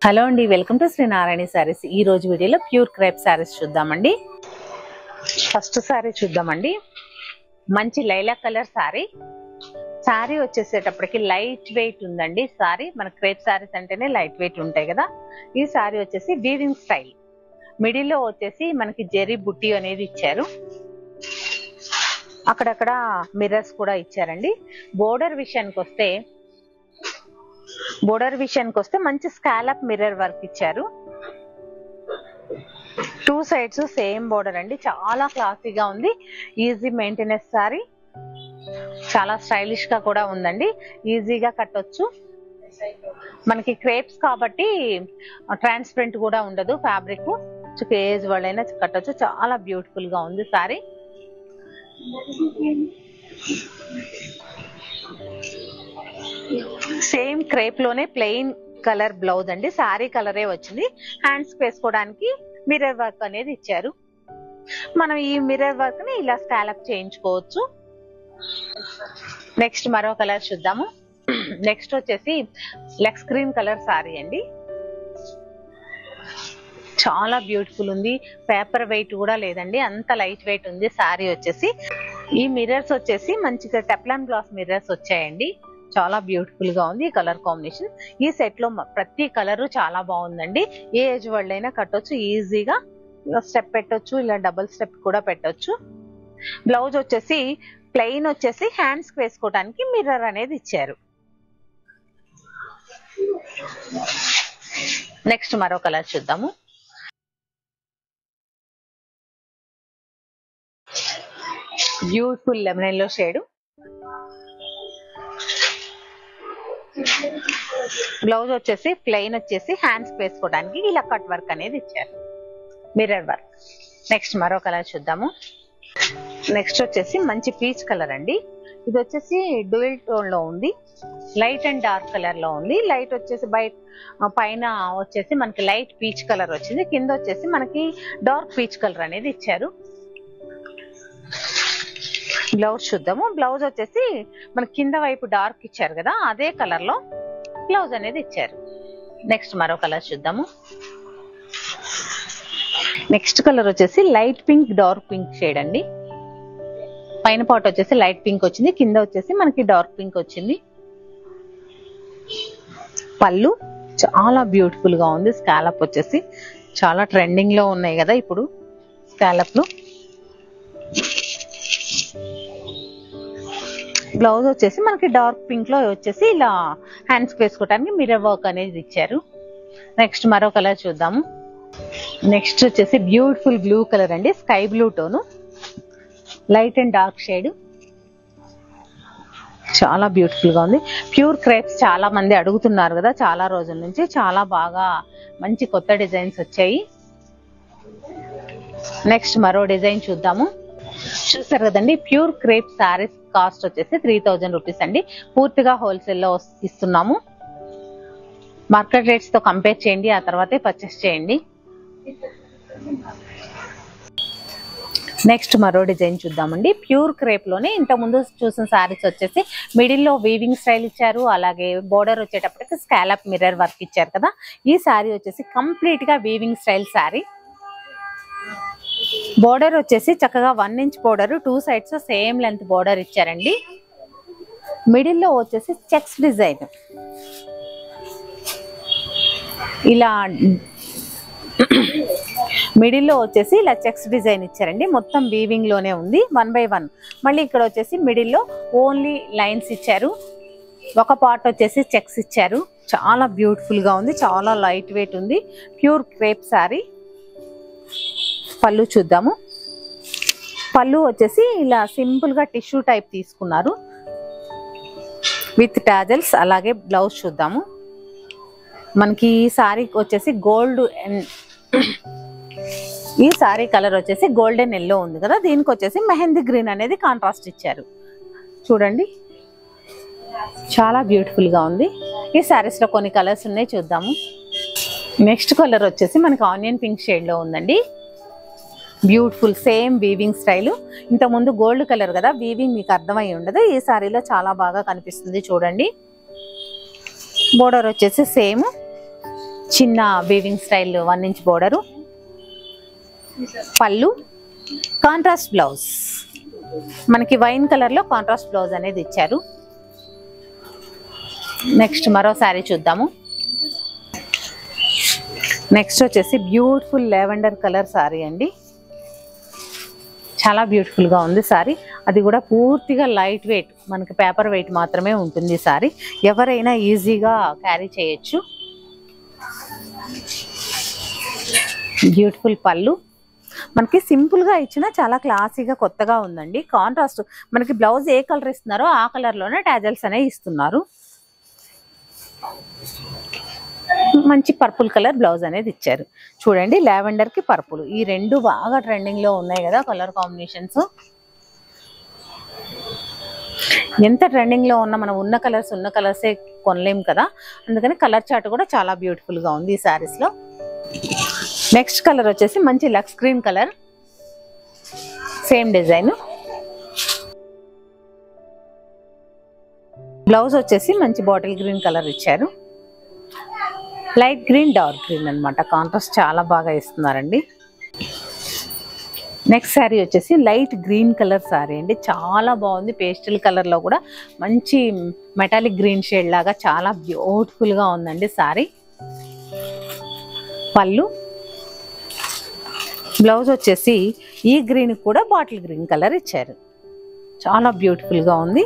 Hello అండి, welcome to Shri Narayana saris. ఈ రోజు వీడియోలో ప్యూర్ క్రేప్ సారీస్ చూద్దామండి. ఫస్ట్ సారీ చూద్దామండి. మంచి లైలాక్ కలర్ సారీ. సారీ వచ్చేసేటప్పటికి లైట్ వెయిట్ ఉందండి. సారీ మన క్రేప్ సారీస్ అంటేనే లైట్ వెయిట్ ఉంటాయి కదా. ఈ సారీ వచ్చేసి వీవింగ్ స్టైల్. మిడిల్ లో వచ్చేసి మనకి జెరీ బుట్టి అనేది ఇచ్చారు. అక్కడక్కడ మిర్రర్స్ కూడా ఇచ్చారండి. బోర్డర్ విషయానికి వస్తే మంచి స్కాలప్ మిర్రర్ వర్క్ ఇచ్చారు. టూ సైడ్స్ సేమ్ బోర్డర్ అండి. చాలా క్లాసీగా ఉంది. Easy maintenance sorry. చాలా స్టైలిష్ గా కూడా ఉందండి. ఈజీగా కట్టొచ్చు. మనకి క్రేప్స్ కాబట్టి ట్రాన్స్పరెంట్ కూడా ఉండదు ఫ్యాబ్రిక్. ఏజ్ వాళ్ళైనా కట్టొచ్చు. చాలా బ్యూటిఫుల్ గా ఉంది సారీ. సేమ్ క్రేప్ లోనే ప్లెయిన్ కలర్ బ్లౌజ్ అండి. సారీ కలరే వచ్చింది. హ్యాండ్స్ వేసుకోవడానికి మిర్రర్ వర్క్ అనేది ఇచ్చారు. మనం ఈ మిర్రర్ వర్క్ ని ఇలా స్కాలప్ చేయించుకోవచ్చు. నెక్స్ట్ మరో కలర్ చూద్దాము. నెక్స్ట్ వచ్చేసి లెక్స్ గ్రీన్ కలర్ సారీ అండి. చాలా బ్యూటిఫుల్ ఉంది. పేపర్ వెయిట్ కూడా లేదండి, అంత లైట్ వెయిట్ ఉంది సారీ వచ్చేసి. ఈ మిర్రర్స్ వచ్చేసి మంచిగా టెఫ్లాన్ గ్లాస్ మిర్రర్స్ వచ్చాయండి. చాలా బ్యూటిఫుల్ గా ఉంది ఈ కలర్ కాంబినేషన్. ఈ సెట్ లో ప్రతి కలర్ చాలా బాగుందండి. ఏ ఏజ్ వాళ్ళైనా కట్టొచ్చు. ఈజీగా స్టెప్ పెట్టొచ్చు, ఇలా డబుల్ స్టెప్ కూడా పెట్టొచ్చు. బ్లౌజ్ వచ్చేసి ప్లెయిన్ వచ్చేసి హ్యాండ్స్ వేసుకోవడానికి మిర్రర్ అనేది ఇచ్చారు. నెక్స్ట్ మరో కలర్ చూద్దాము. Beautiful lemon yellow shade. Blouse వచ్చేసి ప్లెయిన్ వచ్చేసి హ్యాండ్స్ వేసుకోవడానికి ఇలా కట్ వర్క్ అనేది ఇచ్చారు, మిర్రర్ వర్క్. నెక్స్ట్ మరో కలర్ చూద్దాము. నెక్స్ట్ వచ్చేసి మంచి పీచ్ కలర్ అండి. ఇది వచ్చేసి డ్యూయల్ టోన్ లో ఉంది. లైట్ అండ్ డార్క్ కలర్ లో ఉంది. లైట్ వచ్చేసి పైన వచ్చేసి మనకి లైట్ పీచ్ కలర్ వచ్చింది. కింద వచ్చేసి మనకి డార్క్ పీచ్ కలర్ అనేది ఇచ్చారు. బ్లౌజ్ చూద్దాము. బ్లౌజ్ వచ్చేసి మన కింద వైపు డార్క్ ఇచ్చారు కదా, అదే కలర్ లో బ్లౌజ్ అనేది ఇచ్చారు. నెక్స్ట్ మరో కలర్ చూద్దాము. నెక్స్ట్ కలర్ వచ్చేసి light pink dark pink shade అండి. పైన పార్ట్ వచ్చేసి లైట్ పింక్ వచ్చింది, కింద వచ్చేసి మనకి డార్క్ పింక్ వచ్చింది. పళ్ళు చాలా బ్యూటిఫుల్ గా ఉంది. స్కాలప్ వచ్చేసి చాలా ట్రెండింగ్ లో ఉన్నాయి కదా ఇప్పుడు స్కాలప్లు. బ్లౌజ్ వచ్చేసి మనకి డార్క్ పింక్ లో వచ్చేసి ఇలా హ్యాండ్స్ వేసుకోవడానికి మిర్రర్ వర్క్ అనేది ఇచ్చారు. నెక్స్ట్ మరో కలర్ చూద్దాము. నెక్స్ట్ వచ్చేసి బ్యూటిఫుల్ బ్లూ కలర్ అండి. Sky blue tone, light and dark shade. చాలా బ్యూటిఫుల్ గా ఉంది. ప్యూర్ క్రేప్స్ చాలా మంది అడుగుతున్నారు కదా చాలా రోజుల నుంచి. చాలా బాగా మంచి కొత్త డిజైన్స్ వచ్చాయి. నెక్స్ట్ మరో డిజైన్ చూద్దాము. చూసారు కదండి, ప్యూర్ క్రేప్ సారీస్ కాస్ట్ వచ్చేసి 3000 రూపీస్ అండి. పూర్తిగా హోల్సేల్ లో ఇస్తున్నాము. మార్కెట్ రేట్స్ తో కంపేర్ చేయండి, ఆ తర్వాతే పర్చేస్ చేయండి. నెక్స్ట్ మరో డిజైన్ చూద్దామండి. ప్యూర్ క్రేప్ లోనే ఇంతకుముందు చూసిన సారీస్ వచ్చేసి మిడిల్ లో వీవింగ్ స్టైల్ ఇచ్చారు. అలాగే బోర్డర్ వచ్చేటప్పటికి స్కాలప్ మిర్రర్ వర్క్ ఇచ్చారు కదా. ఈ సారీ వచ్చేసి కంప్లీట్ గా వీవింగ్ స్టైల్ సారీ. బోర్డర్ వచ్చేసి చక్కగా 1 inch border, 2 sides same length border ఇచ్చారండి. మిడిల్ లో వచ్చేసి చెక్స్ డిజైన్, ఇలా మిడిల్ లో వచ్చేసి ఇలా చెక్స్ డిజైన్ ఇచ్చారండి. మొత్తం వీవింగ్ లోనే ఉంది 1 by 1. మళ్ళీ ఇక్కడ వచ్చేసి మిడిల్ లో ఓన్లీ లైన్స్ ఇచ్చారు. ఒక పార్ట్ వచ్చేసి చెక్స్ ఇచ్చారు. చాలా బ్యూటిఫుల్ గా ఉంది. చాలా లైట్ వెయిట్ ఉంది. Pure crepe sorry. పళ్ళు చూద్దాము. పళ్ళు వచ్చేసి ఇలా సింపుల్ గా టిష్యూ టైప్ తీసుకున్నారు విత్ టాజల్స్. అలాగే బ్లౌజ్ చూద్దాము. మనకి ఈ సారీ వచ్చేసి గోల్డ్, ఈ సారీ కలర్ వచ్చేసి గోల్డెన్ ఎల్లో ఉంది కదా, దీనికి వచ్చేసి మెహందీ గ్రీన్ అనేది కాంట్రాస్ట్ ఇచ్చారు. చూడండి చాలా బ్యూటిఫుల్ గా ఉంది. ఈ సారీస్ లో కొన్ని కలర్స్ ఉన్నాయి, చూద్దాము. నెక్స్ట్ కలర్ వచ్చేసి మనకి ఆనియన్ పింక్ షేడ్ లో ఉందండి. Beautiful same weaving style. ఇంతకుముందు గోల్డ్ కలర్ కదా, వీవింగ్ మీకు అర్థమై ఉండదు. ఈ సారీలో చాలా బాగా కనిపిస్తుంది చూడండి. బోర్డర్ వచ్చేసి సేమ్ చిన్న వీవింగ్ స్టైల్ 1 ఇంచ్ బోర్డరు. పళ్ళు, కాంట్రాస్ట్ బ్లౌజ్, మనకి వైన్ కలర్ లో కాంట్రాస్ట్ బ్లౌజ్ అనేది ఇచ్చారు. నెక్స్ట్ మరో శారీ చూద్దాము. నెక్స్ట్ వచ్చేసి బ్యూటిఫుల్ లెవెండర్ కలర్ శారీ అండి. చాలా బ్యూటిఫుల్ గా ఉంది శారీ. అది కూడా పూర్తిగా లైట్ వెయిట్, మనకి పేపర్ వెయిట్ మాత్రమే ఉంటుంది ఈ శారీ. ఎవరైనా ఈజీగా క్యారీ చేయొచ్చు. బ్యూటిఫుల్ పళ్ళు, మనకి సింపుల్ గా ఇచ్చిన చాలా క్లాసీగా కొత్తగా ఉందండి. కాంట్రాస్ట్ మనకి బ్లౌజ్ ఏ కలర్ ఇస్తున్నారో ఆ కలర్ లోనే టాజల్స్ అనేవి ఇస్తున్నారు. మంచి పర్పుల్ కలర్ బ్లౌజ్ అనేది ఇచ్చారు. చూడండి, లావెండర్ కి పర్పుల్, ఈ రెండు బాగా ట్రెండింగ్ లో ఉన్నాయి కదా కలర్ కాంబినేషన్స్. ఎంత ట్రెండింగ్ లో ఉన్నా మనం ఉన్న కలర్సే కొనలేం కదా, అందుకని కలర్ చార్ట్ కూడా చాలా బ్యూటిఫుల్ గా ఉంది ఈ శారీస్ లో. నెక్స్ట్ కలర్ వచ్చేసి మంచి lux green colour, same design. Blouse వచ్చేసి మంచి బాటిల్ గ్రీన్ కలర్ ఇచ్చారు. లైట్ గ్రీన్, డార్క్ గ్రీన్ అన్నమాట, కాంట్రాస్ట్ చాలా బాగా ఇస్తున్నారండి. నెక్స్ట్ శారీ వచ్చేసి లైట్ గ్రీన్ కలర్ శారీ అండి. చాలా బాగుంది. పేస్టల్ కలర్ లో కూడా మంచి మెటాలిక్ గ్రీన్ షేడ్ లాగా చాలా బ్యూటిఫుల్ గా ఉందండి శారీ. పళ్ళు, బ్లౌజ్ వచ్చేసి ఈ గ్రీన్ కూడా బాటిల్ గ్రీన్ కలర్ ఇచ్చారు. చాలా బ్యూటిఫుల్ గా ఉంది.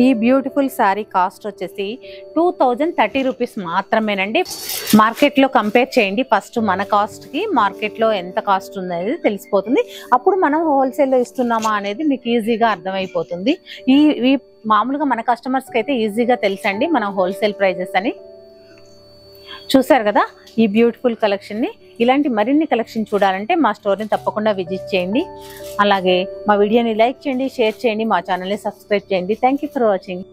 ఈ బ్యూటిఫుల్ శారీ కాస్ట్ వచ్చేసి 2030 రూపీస్ మాత్రమేనండి. మార్కెట్లో కంపేర్ చేయండి ఫస్ట్, మన కాస్ట్కి మార్కెట్లో ఎంత కాస్ట్ ఉందనేది తెలిసిపోతుంది. అప్పుడు మనం హోల్సేల్లో ఇస్తున్నామా అనేది మీకు ఈజీగా అర్థమైపోతుంది. ఈ మామూలుగా మన కస్టమర్స్కి అయితే ఈజీగా తెలుసండి మనం హోల్సేల్ ప్రైజెస్ అని. చూసారు కదా ఈ బ్యూటిఫుల్ కలెక్షన్ని. ఇలాంటి మరిన్ని కలెక్షన్ చూడాలంటే మా స్టోర్ని తప్పకుండా విజిట్ చేయండి. అలాగే మా వీడియోని లైక్ చేయండి, షేర్ చేయండి, మా ఛానల్ని సబ్స్క్రైబ్ చేయండి. Thank you for watching.